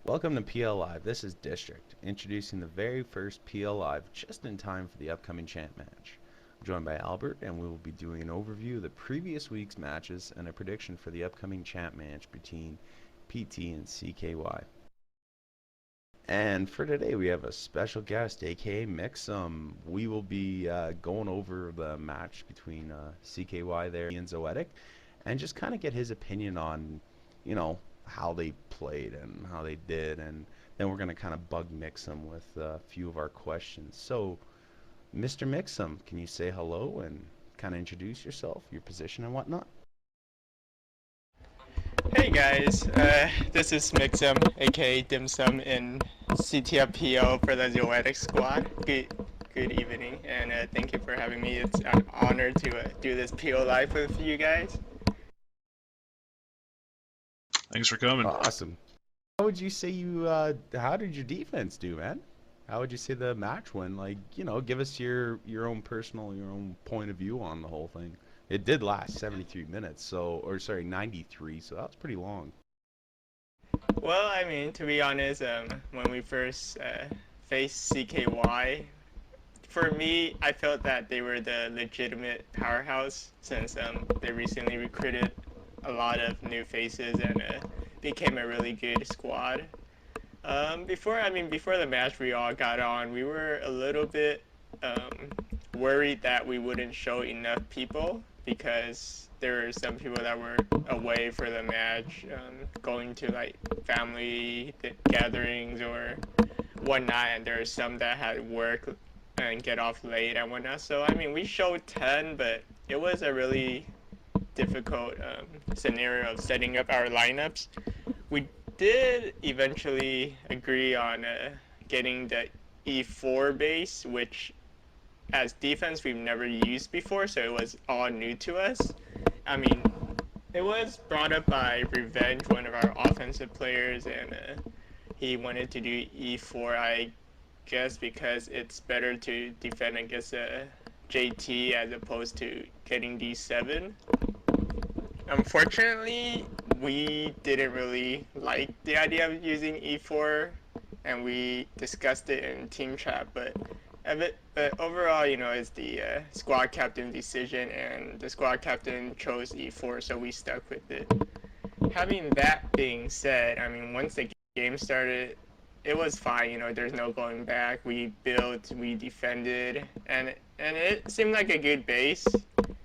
Welcome to PL Live. This is District, introducing the very first PL Live just in time for the upcoming champ match. I'm joined by Albert, and we will be doing an overview of the previous week's matches and a prediction for the upcoming champ match between PT and CKY. And for today, we have a special guest, aka Mixm. We will be going over the match between CKY there and Zoetic, and just kind of get his opinion on, how they played and how they did, and then we're gonna kind of bug Mixm with a few of our questions. So, Mr. Mixm, can you say hello and kind of introduce yourself, your position, and whatnot? Hey guys, this is Mixm, aka Dim Sum in CTFPO for the Zoetic squad. Good evening, and thank you for having me. It's an honor to do this PO live with you guys. Thanks for coming. Awesome. How would you say how did your defense do, man? How would you say the match went? Like, give us your own personal, your own point of view on the whole thing. It did last 73 minutes, or sorry, 93, so that was pretty long. Well, I mean, to be honest, when we first faced CKY, for me, I felt that they were the legitimate powerhouse since they recently recruited a lot of new faces and became a really good squad. Before the match we all got on, we were a little bit worried that we wouldn't show enough people because there were some people that were away for the match, going to like family gatherings or whatnot, and there were some that had work and get off late and whatnot. So I mean, we showed 10, but it was a really difficult scenario of setting up our lineups. We did eventually agree on getting the E4 base, which as defense we've never used before, so it was all new to us. I mean, it was brought up by Revenge, one of our offensive players, and he wanted to do E4, I guess, because it's better to defend against a JT as opposed to getting D7. Unfortunately, we didn't really like the idea of using E4, and we discussed it in team chat. But overall, it's the squad captain decision, and the squad captain chose E4, so we stuck with it. Having that being said, I mean, once the game started, it was fine. There's no going back. We built, we defended, and it seemed like a good base.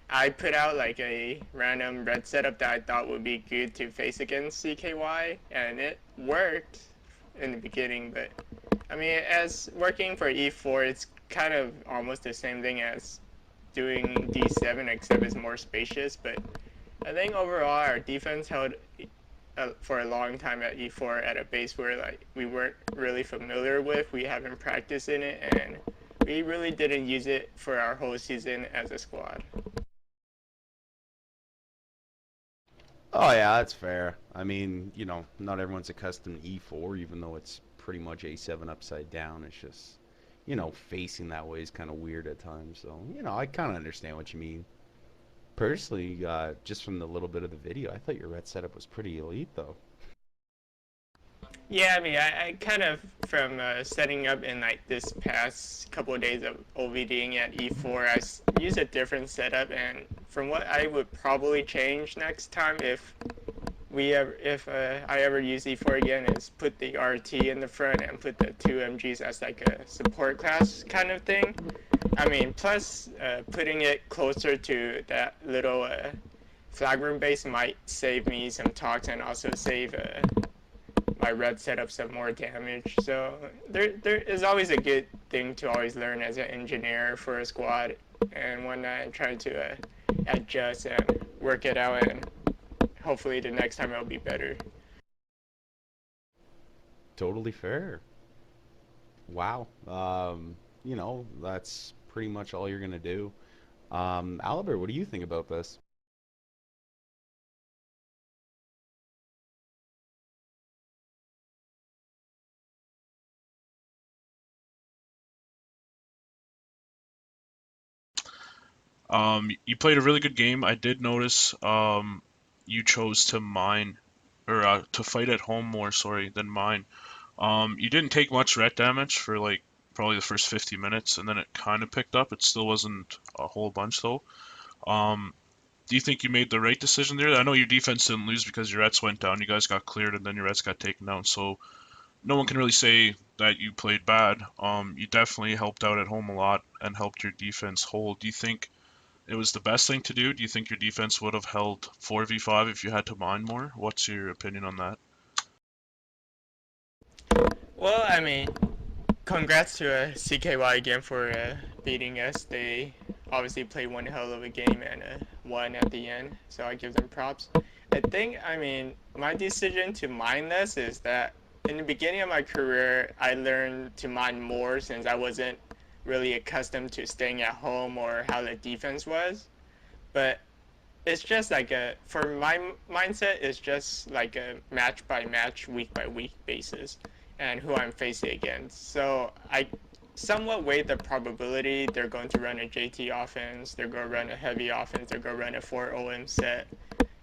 I put out like a random red setup that I thought would be good to face against CKY, and it worked in the beginning. But I mean, as working for E4, it's kind of almost the same thing as doing D7, except it's more spacious. But I think overall our defense held for a long time at E4 at a base where like we weren't really familiar with. We haven't practiced in it, and we really didn't use it for our whole season as a squad. Oh yeah, that's fair. I mean, not everyone's accustomed to E4, even though it's pretty much A7 upside down. It's just, facing that way is kind of weird at times. So, I kind of understand what you mean. Personally, just from the little bit of the video, I thought your red setup was pretty elite, though. Yeah, I mean, I kind of from setting up in like this past couple of days of OVDing at E4, I used a different setup, and from what I would probably change next time if I ever use E4 again, is put the RT in the front and put the two MGs as like a support class kind of thing. I mean, plus putting it closer to that little flag room base might save me some talks and also save my red setup some more damage. So there is always a good thing to always learn as an engineer for a squad and whatnot, and try to adjust and work it out, and hopefully the next time it'll be better. Totally fair. Wow. That's pretty much all you're gonna do. Albert, what do you think about this? You played a really good game. I did notice you chose to mine to fight at home more, sorry, than mine. You didn't take much ret damage for like probably the first 50 minutes, and then it kind of picked up. It still wasn't a whole bunch though. Um, do you think you made the right decision there? I know your defense didn't lose because your rets went down. You guys got cleared, and then your rets got taken down. So no one can really say that you played bad. You definitely helped out at home a lot and helped your defense hold. Do you think it was the best thing to do? Do you think your defense would have held 4v5 if you had to mine more? What's your opinion on that? Well, I mean, congrats to CKY again for beating us. They obviously played one hell of a game and won at the end, so I give them props. I think, I mean, my decision to mine less is that in the beginning of my career, I learned to mine more since I wasn't really accustomed to staying at home or how the defense was. But it's just like for my mindset, it's just like a match by match, week by week basis and who I'm facing against. So I somewhat weigh the probability they're going to run a JT offense, they're going to run a heavy offense, they're going to run a 4-OM set,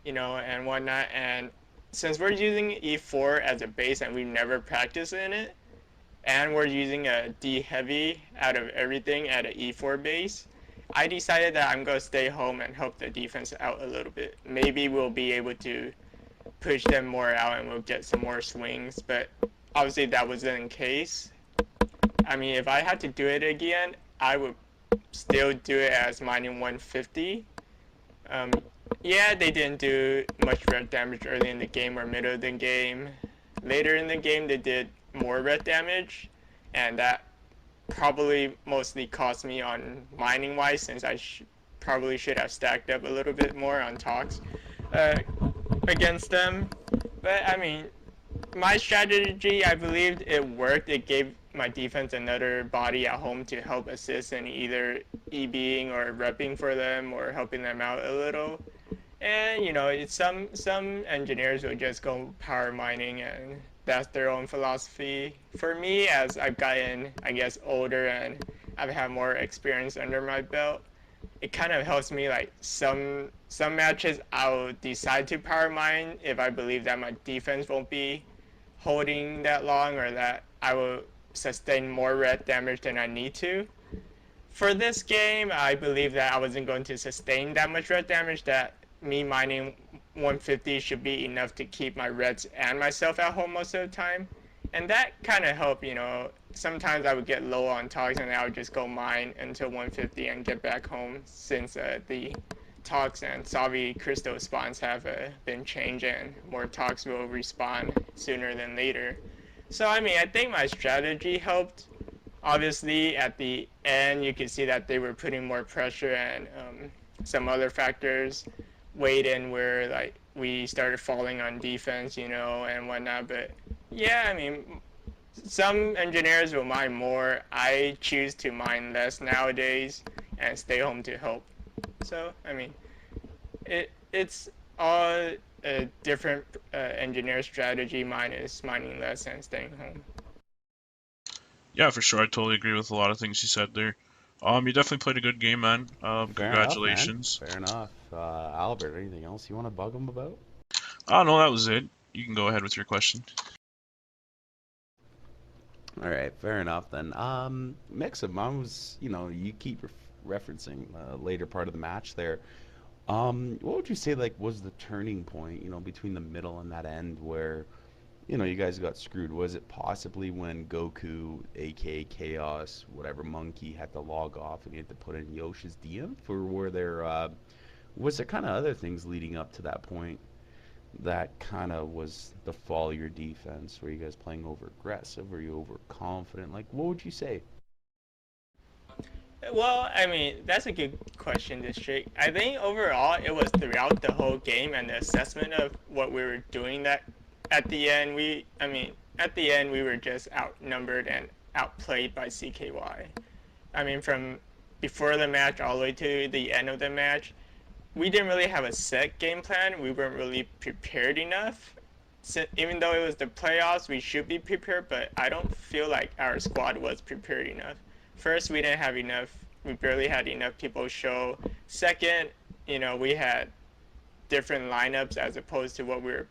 and whatnot. And since we're using E4 as a base and we've never practiced in it, and we're using a D heavy out of everything at an E4 base, I decided that I'm going to stay home and help the defense out a little bit. Maybe we'll be able to push them more out and we'll get some more swings, but obviously that wasn't the case. I mean, if I had to do it again, I would still do it as mining 150. Yeah, they didn't do much red damage early in the game or middle of the game. Later in the game, they did more red damage, and that probably mostly cost me on mining wise, since I probably should have stacked up a little bit more on talks against them. But I mean, my strategy, I believed it worked. It gave my defense another body at home to help assist in either EBing or repping for them or helping them out a little. And it's some engineers will just go power mining, and that's their own philosophy. For me, as I've gotten, I guess, older and I've had more experience under my belt, it kind of helps me. Like some matches, I'll decide to power mine if I believe that my defense won't be holding that long, or that I will sustain more red damage than I need to. For this game, I believe that I wasn't going to sustain that much red damage, that me mining 150 should be enough to keep my reds and myself at home most of the time. And that kind of helped, Sometimes I would get low on talks and I would just go mine until 150 and get back home, since the talks and Savi crystal spawns have been changed and more talks will respawn sooner than later. So, I mean, I think my strategy helped. Obviously, at the end, you could see that they were putting more pressure, and some other factors weighed in where, like, we started falling on defense, and whatnot. But, yeah, I mean, some engineers will mine more. I choose to mine less nowadays and stay home to help. So, I mean, it's all a different engineer strategy. Mine is mining less and staying home. Yeah, for sure. I totally agree with a lot of things you said there. You definitely played a good game, man. Congratulations. Fair enough. Albert, anything else you want to bug him about? Oh, no, that was it. You can go ahead with your question. All right, fair enough then. Mixm, I was, you keep referencing the later part of the match there. What would you say like was the turning point, between the middle and that end where, you guys got screwed? Was it possibly when Goku, aka Chaos, whatever monkey, had to log off and he had to put in Yoshi's DM? Or was there kind of other things leading up to that point that kind of was the fall of your defense? Were you guys playing over aggressive? Were you overconfident? Like, what would you say? Well, I mean, that's a good question, District. I think overall it was throughout the whole game and the assessment of what we were doing that at the end we were just outnumbered and outplayed by CKY. I mean, from before the match all the way to the end of the match, we didn't really have a set game plan. We weren't really prepared enough. So even though it was the playoffs, we should be prepared, but I don't feel like our squad was prepared enough. First, we didn't have enough. We barely had enough people show. Second, we had different lineups as opposed to what we were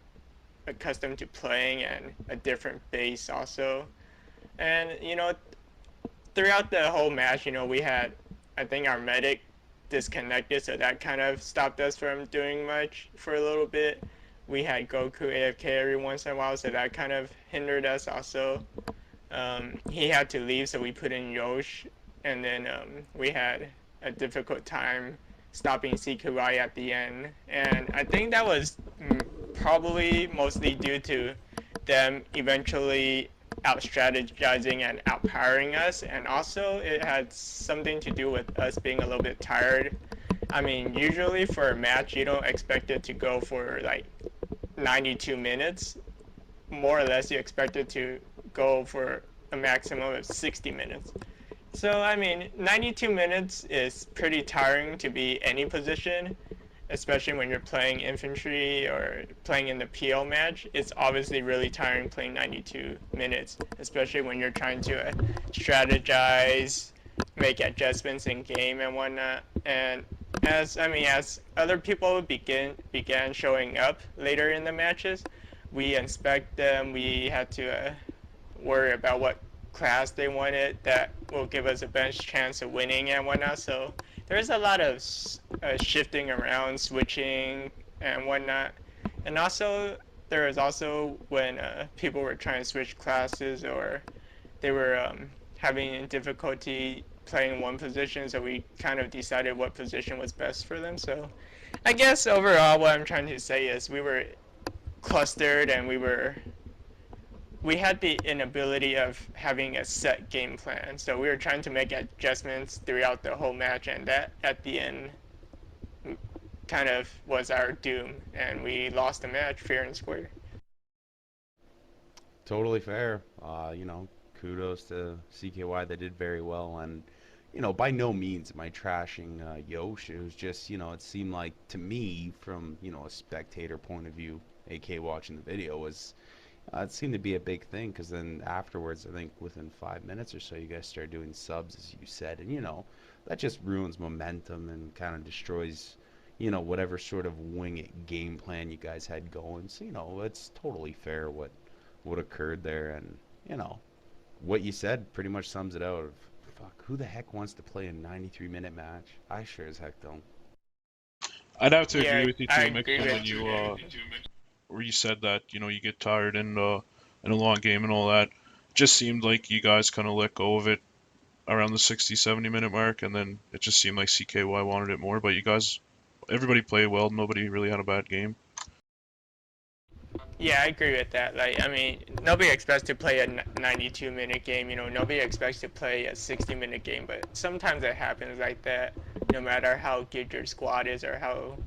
accustomed to playing and a different base also. And throughout the whole match, we had, I think, our medic disconnected, so that kind of stopped us from doing much for a little bit. We had Goku AFK every once in a while, so that kind of hindered us also. He had to leave, so we put in Yosh, and then we had a difficult time stopping CKY at the end. And I think that was probably mostly due to them eventually out strategizing and outpowering us, and also it had something to do with us being a little bit tired. I mean, usually for a match, you don't expect it to go for like 92 minutes. More or less, you expect it to go for a maximum of 60 minutes. So, I mean, 92 minutes is pretty tiring to be any position, especially when you're playing infantry or playing in the PL match. It's obviously really tiring playing 92 minutes, especially when you're trying to strategize, make adjustments in game and whatnot. And as other people began showing up later in the matches, we inspect them. We had to worry about what class they wanted that will give us a best chance of winning and whatnot. So there's a lot of shifting around, switching and whatnot. And also there was also when people were trying to switch classes, or they were having difficulty playing one position, so we kind of decided what position was best for them. So I guess overall what I'm trying to say is we were clustered, and we had the inability of having a set game plan. So we were trying to make adjustments throughout the whole match, and that at the end kind of was our doom, and we lost the match fair and square. Totally fair. Kudos to CKY. They did very well, and by no means am I trashing Yosh. It was just, it seemed like to me, from a spectator point of view, aka watching the video, was it seemed to be a big thing, because then afterwards, I think within 5 minutes or so, you guys started doing subs, as you said, and that just ruins momentum and kind of destroys whatever sort of wing it game plan you guys had going. So it's totally fair what occurred there, and what you said pretty much sums it out. Of fuck, who the heck wants to play a 93-minute match? I sure as heck don't. I'd have to Yeah, agree with you I too, agree Mixm, when with you. where you said that you get tired in a long game and all that. Just seemed like you guys kind of let go of it around the 60, 70-minute mark, and then it just seemed like CKY wanted it more. But you guys, everybody played well. Nobody really had a bad game. Yeah, I agree with that. Like, I mean, nobody expects to play a 92-minute game. Nobody expects to play a 60-minute game. But sometimes it happens like that. No matter how good your squad is or how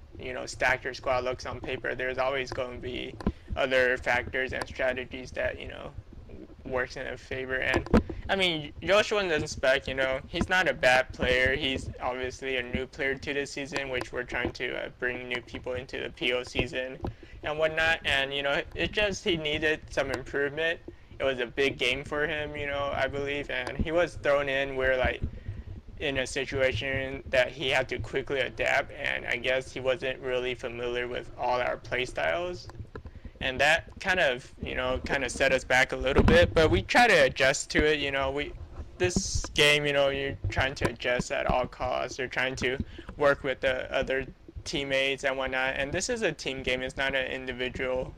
stacked your squad looks on paper, there's always going to be other factors and strategies that works in a favor. And I mean, Joshua doesn't spec. He's not a bad player. He's obviously a new player to this season, which we're trying to bring new people into the PO season and whatnot. And it just, he needed some improvement. It was a big game for him, I believe, and he was thrown in where, like, in a situation that he had to quickly adapt, and I guess he wasn't really familiar with all our play styles, and that kind of set us back a little bit. But we try to adjust to it. This game, you're trying to adjust at all costs. You're trying to work with the other teammates and whatnot. And this is a team game. It's not an individual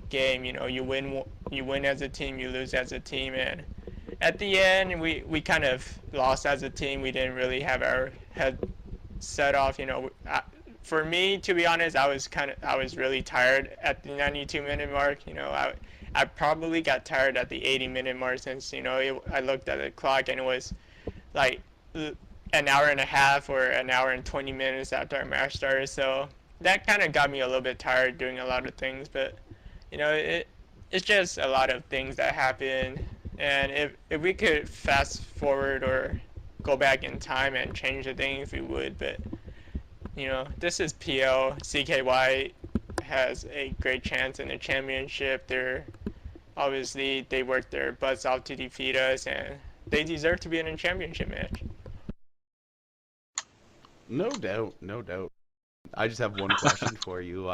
game. You win as a team, you lose as a team. And at the end, we kind of lost as a team. We didn't really have our head set off. For me, to be honest, I was really tired at the 92-minute mark. I probably got tired at the 80-minute mark, since I looked at the clock and it was like an hour and a half or an hour and 20 minutes after our match started. So that kind of got me a little bit tired doing a lot of things. But it's just a lot of things that happen. And if we could fast forward or go back in time and change the things, we would. But this is PL. CKY has a great chance in the championship. They worked their butts off to defeat us, and they deserve to be in a championship match. No doubt, no doubt. I just have one question for you.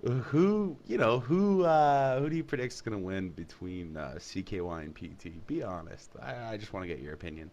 who do you predict is gonna win between CKY and PT? Be honest. I just want to get your opinion.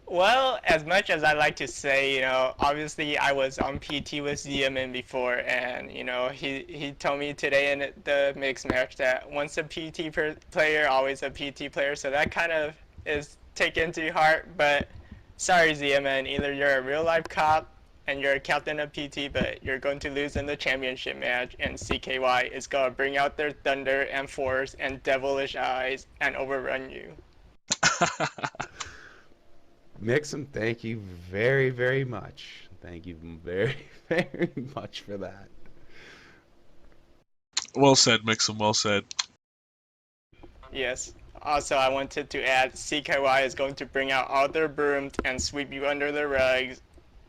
Well, as much as I like to say, obviously I was on PT with ZMN before, and he told me today in the mixed match that once a PT player, always a PT player. So that kind of is taken to heart. But sorry, ZMN, either you're a real life cop and you're a captain of PT, but you're going to lose in the championship match, and CKY is going to bring out their thunder and force and devilish eyes and overrun you. Mixm, thank you very, very much. Thank you very, very much for that. Well said, Mixum. Well said. Yes. Also, I wanted to add CKY is going to bring out all their brooms and sweep you under the rugs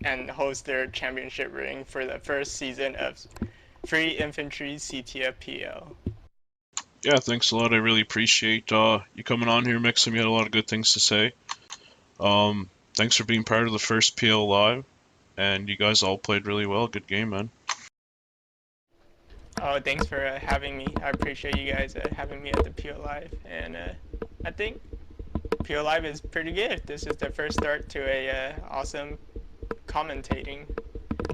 and host their championship ring for the first season of Free Infantry CTFPL. Yeah, thanks a lot. I really appreciate you coming on here, Mixum. You had a lot of good things to say. Thanks for being part of the first PL Live, and you guys all played really well. Good game, man. Oh, thanks for having me. I appreciate you guys having me at the PL Live, and I think PL Live is pretty good. This is the first start to a awesome commentating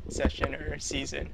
session or season.